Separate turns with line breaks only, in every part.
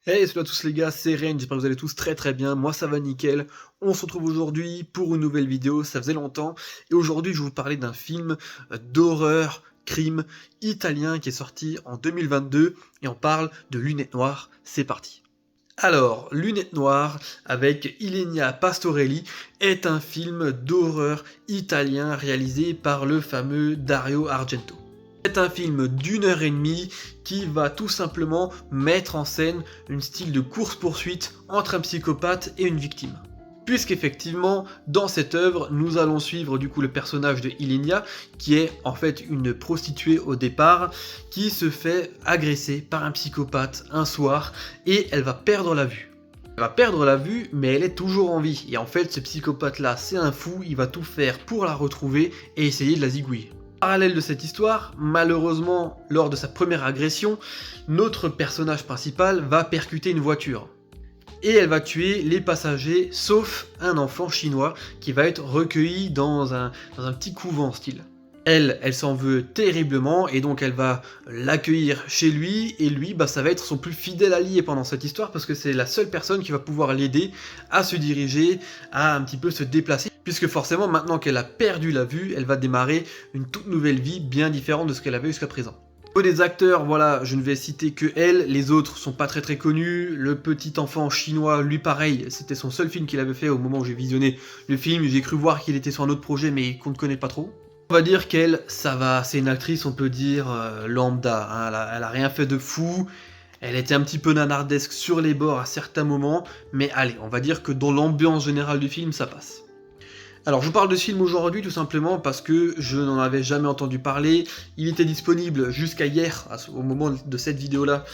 Hey, salut à tous les gars, c'est Ren, j'espère que vous allez tous très bien, moi ça va nickel. On se retrouve aujourd'hui pour une nouvelle vidéo, ça faisait longtemps, et aujourd'hui je vais vous parler d'un film d'horreur, crime, italien qui est sorti en 2022, et on parle de Lunettes Noires, c'est parti. Alors, Lunettes Noires, avec Ilenia Pastorelli, est un film d'horreur italien réalisé par le fameux Dario Argento. C'est un film d'1 heure et demie qui va tout simplement mettre en scène un style de course-poursuite entre un psychopathe et une victime. Puisqu'effectivement, dans cette œuvre, nous allons suivre du coup le personnage de Ilenia, qui est en fait une prostituée au départ, qui se fait agresser par un psychopathe un soir, et elle va perdre la vue. Elle va perdre la vue, mais elle est toujours en vie, et en fait ce psychopathe-là, c'est un fou, il va tout faire pour la retrouver et essayer de la zigouiller. Parallèle de cette histoire, malheureusement, lors de sa première agression, notre personnage principal va percuter une voiture. Et elle va tuer les passagers, sauf un enfant chinois qui va être recueilli dans un petit couvent style. Elle s'en veut terriblement et donc elle va l'accueillir chez lui et lui, ça va être son plus fidèle allié pendant cette histoire parce que c'est la seule personne qui va pouvoir l'aider à se diriger, à un petit peu se déplacer puisque forcément maintenant qu'elle a perdu la vue, elle va démarrer une toute nouvelle vie bien différente de ce qu'elle avait jusqu'à présent. Au niveau des acteurs, voilà, je ne vais citer que elle, les autres sont pas très connus, le petit enfant chinois, lui pareil, c'était son seul film qu'il avait fait au moment où j'ai visionné le film, j'ai cru voir qu'il était sur un autre projet mais qu'on ne connaît pas trop. On va dire qu'elle, ça va, c'est une actrice, on peut dire, lambda, hein, elle a rien fait de fou, elle était un petit peu nanardesque sur les bords à certains moments, mais allez, on va dire que dans l'ambiance générale du film, ça passe. Alors je vous parle de ce film aujourd'hui tout simplement parce que je n'en avais jamais entendu parler, il était disponible jusqu'à hier, au moment de cette vidéo là,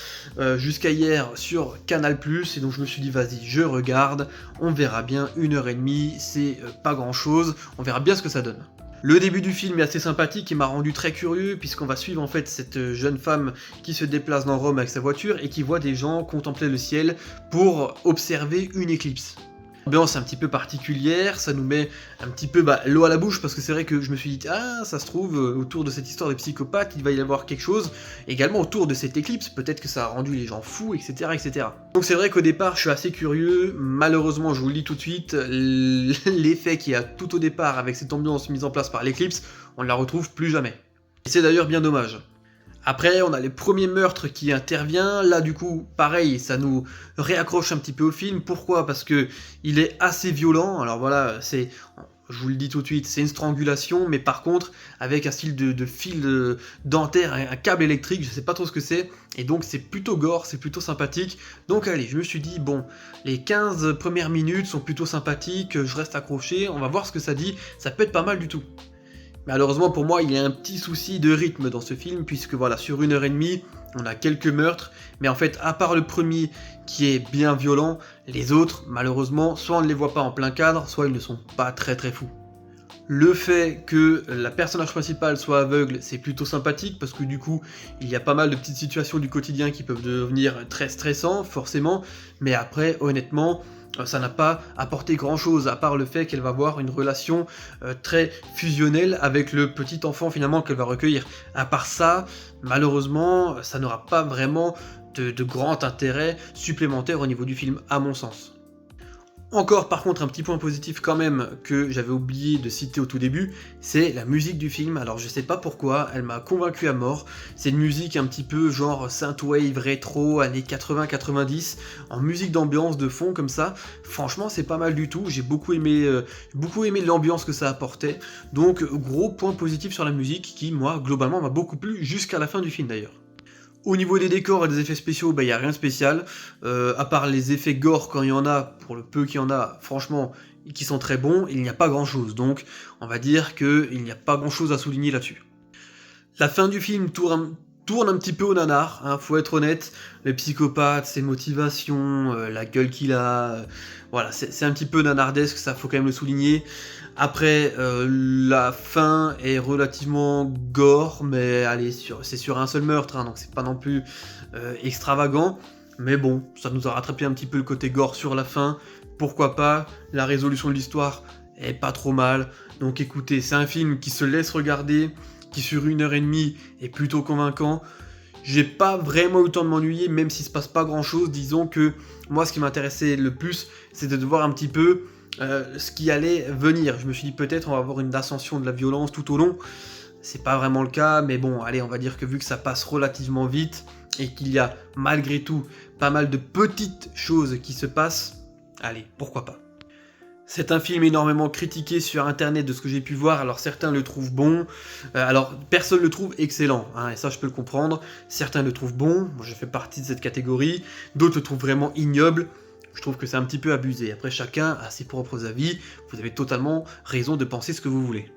jusqu'à hier sur Canal+, et donc je me suis dit vas-y je regarde, on verra bien, 1 heure et demie, c'est pas grand chose, on verra bien ce que ça donne. Le début du film est assez sympathique et m'a rendu très curieux puisqu'on va suivre en fait cette jeune femme qui se déplace dans Rome avec sa voiture et qui voit des gens contempler le ciel pour observer une éclipse. Ambiance un petit peu particulière, ça nous met un petit peu l'eau à la bouche parce que c'est vrai que je me suis dit ah ça se trouve autour de cette histoire de psychopathe il va y avoir quelque chose également autour de cette éclipse, peut-être que ça a rendu les gens fous etc. Donc c'est vrai qu'au départ je suis assez curieux, malheureusement je vous le dis tout de suite, l'effet qu'il y a tout au départ avec cette ambiance mise en place par l'éclipse, on ne la retrouve plus jamais. Et c'est d'ailleurs bien dommage. Après, on a les premiers meurtres qui interviennent. Là, du coup, pareil, ça nous réaccroche un petit peu au film. Pourquoi? Parce que il est assez violent. Alors voilà, je vous le dis tout de suite, c'est une strangulation, mais par contre, avec un style de fil dentaire, un câble électrique, je sais pas trop ce que c'est. Et donc, c'est plutôt gore, c'est plutôt sympathique. Donc, allez, je me suis dit, bon, les 15 premières minutes sont plutôt sympathiques, je reste accroché, on va voir ce que ça dit. Ça peut être pas mal du tout. Malheureusement pour moi, il y a un petit souci de rythme dans ce film, puisque voilà, sur 1 heure et demie, on a quelques meurtres, mais en fait, à part le premier qui est bien violent, les autres, malheureusement, soit on ne les voit pas en plein cadre, soit ils ne sont pas très fous. Le fait que la personnage principale soit aveugle, c'est plutôt sympathique, parce que du coup, il y a pas mal de petites situations du quotidien qui peuvent devenir très stressantes, forcément, mais après, honnêtement, ça n'a pas apporté grand chose à part le fait qu'elle va avoir une relation très fusionnelle avec le petit enfant finalement qu'elle va recueillir. À part ça, malheureusement, ça n'aura pas vraiment de grand intérêt supplémentaire au niveau du film, à mon sens. Encore par contre un petit point positif quand même que j'avais oublié de citer au tout début, c'est la musique du film. Alors je sais pas pourquoi, elle m'a convaincu à mort. C'est une musique un petit peu genre synthwave rétro, années 80-90, en musique d'ambiance de fond comme ça. Franchement c'est pas mal du tout, j'ai beaucoup aimé l'ambiance que ça apportait. Donc gros point positif sur la musique qui moi globalement m'a beaucoup plu jusqu'à la fin du film d'ailleurs. Au niveau des décors et des effets spéciaux, y a rien de spécial, à part les effets gore quand il y en a, pour le peu qu'il y en a, franchement, qui sont très bons, il n'y a pas grand chose, donc on va dire qu'il n'y a pas grand chose à souligner là-dessus. La fin du film tourne un petit peu au nanar, hein, faut être honnête, le psychopathe, ses motivations, la gueule qu'il a, voilà, c'est un petit peu nanardesque, ça faut quand même le souligner. Après, la fin est relativement gore, mais allez, c'est sur un seul meurtre, hein, donc c'est pas non plus extravagant, mais bon, ça nous a rattrapé un petit peu le côté gore sur la fin, pourquoi pas, la résolution de l'histoire est pas trop mal, donc écoutez, c'est un film qui se laisse regarder, qui sur 1 heure et demie est plutôt convaincant, J'ai pas vraiment eu le temps de m'ennuyer, même s'il se passe pas grand chose. Disons que moi, ce qui m'intéressait le plus, c'était de voir un petit peu ce qui allait venir. Je me suis dit peut-être on va avoir une ascension de la violence tout au long. C'est pas vraiment le cas, mais bon, allez, on va dire que vu que ça passe relativement vite et qu'il y a malgré tout pas mal de petites choses qui se passent, allez, pourquoi pas. C'est un film énormément critiqué sur internet de ce que j'ai pu voir, alors certains le trouvent bon, alors personne le trouve excellent, hein, et ça je peux le comprendre, certains le trouvent bon, moi je fais partie de cette catégorie, d'autres le trouvent vraiment ignoble, je trouve que c'est un petit peu abusé, après chacun a ses propres avis, vous avez totalement raison de penser ce que vous voulez.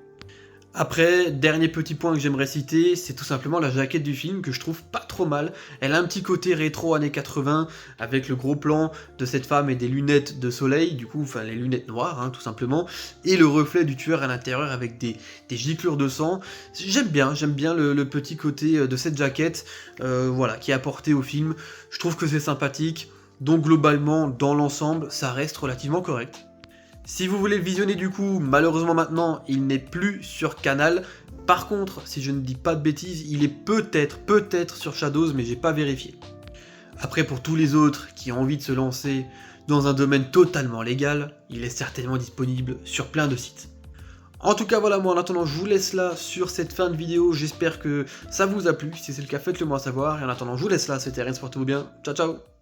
Après, dernier petit point que j'aimerais citer, c'est tout simplement la jaquette du film que je trouve pas trop mal. Elle a un petit côté rétro années 80 avec le gros plan de cette femme et des lunettes de soleil, du coup, enfin les lunettes noires hein, tout simplement, et le reflet du tueur à l'intérieur avec des giclures de sang. J'aime bien le petit côté de cette jaquette voilà, qui est apporté au film. Je trouve que c'est sympathique, donc globalement, dans l'ensemble, ça reste relativement correct. Si vous voulez le visionner du coup, malheureusement maintenant, il n'est plus sur Canal. Par contre, si je ne dis pas de bêtises, il est peut-être sur Shadows, mais j'ai pas vérifié. Après, pour tous les autres qui ont envie de se lancer dans un domaine totalement légal, il est certainement disponible sur plein de sites. En tout cas, voilà, moi en attendant, je vous laisse là sur cette fin de vidéo. J'espère que ça vous a plu. Si c'est le cas, faites-le moi savoir. Et en attendant, je vous laisse là. C'était Rennes, portez-vous bien. Ciao, ciao.